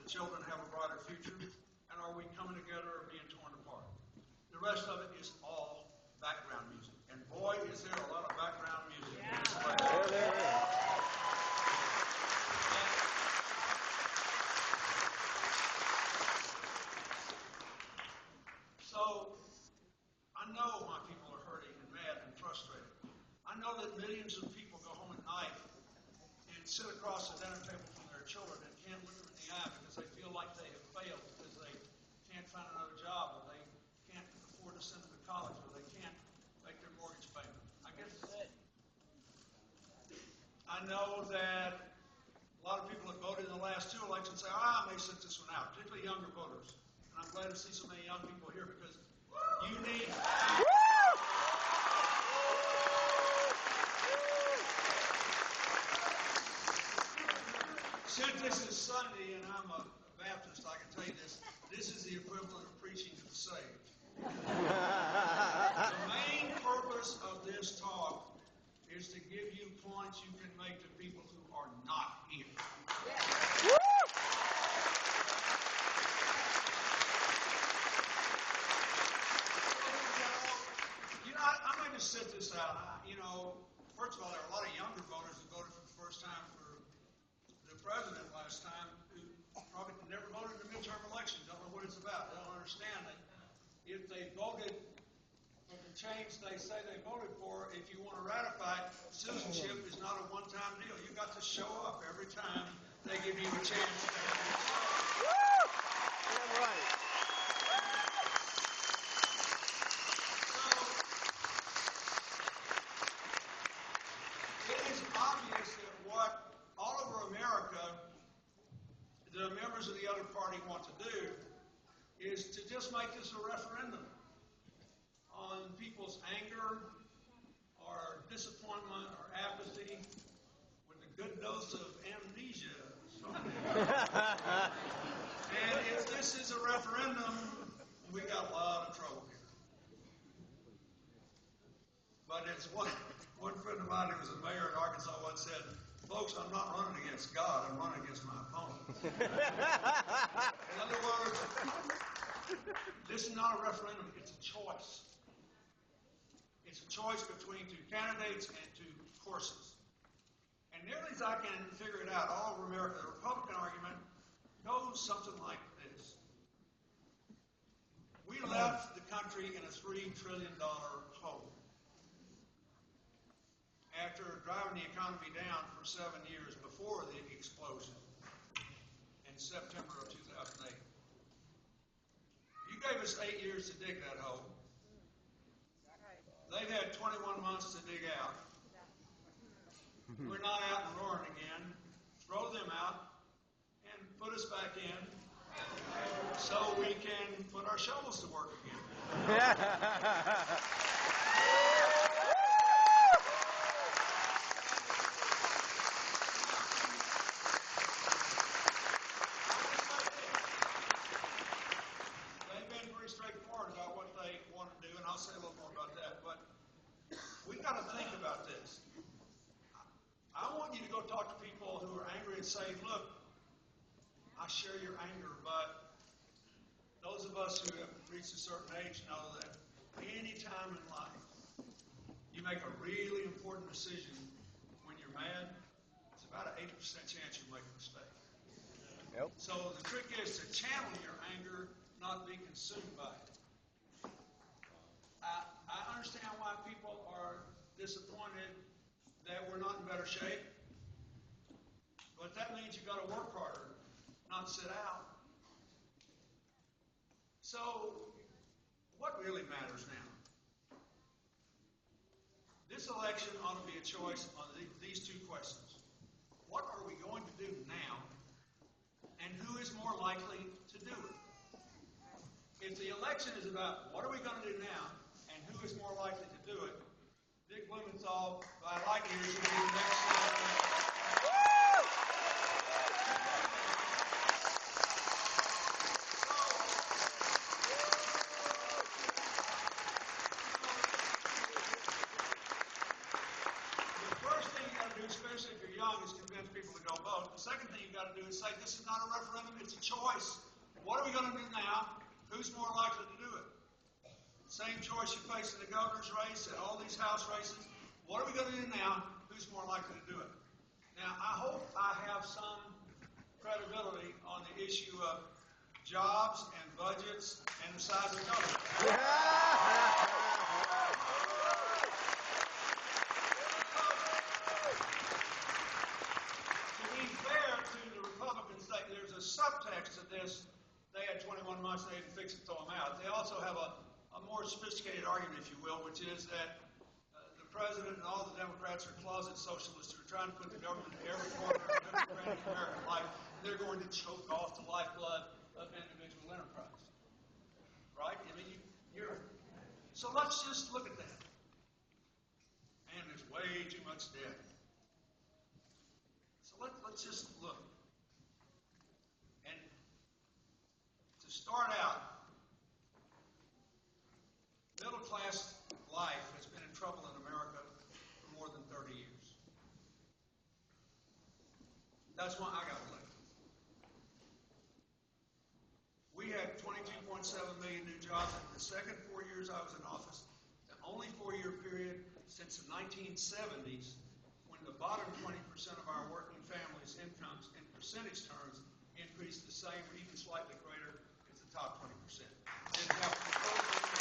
the children have a brighter future? And are we coming together or being torn apart? The rest of it is all background music. And boy, is there a lot of background music in this place. So, I know my people are hurting and mad and frustrated. I know that millions of people go home at night and sit across the dinner table from their children and can't look them in the eye because they feel like they have failed, because they can't find another job, or they can't afford to send them to college, or they can't make their mortgage payment. I get it. I know that a lot of people that voted in the last two elections say, I may sit this one out, particularly younger voters. And I'm glad to see so many young people here because you need... Since this is Sunday and I'm a Baptist, I can tell you this. This is the equivalent of preaching to the saved. The main purpose of this talk is to give you points you can make to people who are not here. I'm going to sit this out. First of all, there are a lot of younger voters who voted for the first time for the president last time who probably never voted in the midterm election, don't know what it's about, don't understand it. If they voted for the change they say they voted for, if you want to ratify it, citizenship is not a one-time deal. You've got to show up every time they give you a chance. Yeah, right. It is obvious that what all over America the members of the other party want to do is to just make this a referendum on people's anger or disappointment or apathy with a good dose of amnesia. And if this is a referendum, we got a lot of trouble here. But it's one friend of mine who was a mayor in Arkansas once said, folks, I'm not running against God, I'm running against my opponent. In other words, this is not a referendum, it's a choice. It's a choice between two candidates and two courses. And nearly as I can figure it out, all over America, the Republican argument goes something like this. We left the country in a $3 trillion hole after driving the economy down for 7 years before the explosion in September of 2008. You gave us 8 years to dig that hole. They've had 21 months to dig out. We're not out and roaring again. Throw them out and put us back in so we can put our shovels to work again. They've been pretty straightforward about what they want to do, and I'll say a little more about that. But we've got to think about this. I want you to go talk to people who are angry and say, look, I share your anger, but those of us who have reached a certain age know that any time in life you make a really important decision when you're mad, it's about an 80% chance you'll make a mistake. Yep. So the trick is to channel your anger, not be consumed by it. I understand why people are disappointed that we're not in better shape, but that means you've got to work harder, not sit out. So, what really matters now? This election ought to be a choice on these two questions. What are we going to do now, and who is more likely to do it? If the election is about what are we going to do now, and who is more likely to do it, Dick Blumenthal, by light years, will be the next The first thing you got to do, especially if you're young, is convince people to go vote. The second thing you got got to do is say, this is not a referendum, it's a choice. What are we going to do now? Who's more likely to do it? Same choice you face in the governor's race and all these House races. What are we going to do now? Who's more likely to do it? Now, I hope I have some credibility on the issue of jobs and budgets and the size of government. To be fair to the Republicans, there's a subtext to this. They had 21 months, they didn't fix it, throw them out. They also have a more sophisticated argument, if you will, which is that the president and all the Democrats are closet socialists who are trying to put the government in every corner of democratic American life. They're going to choke off the lifeblood of individual enterprise. Right? I mean, so let's just look at that. And there's way too much debt. So let's just look. And to start out, middle class life has been in trouble in America for more than 30 years. That's why I got elected. We had 22.7 million new jobs in the second 4 years I was in office, the only 4-year period since the 1970s when the bottom 20% of our working families' incomes in percentage terms increased the same or even slightly greater as the top 20%. Didn't have to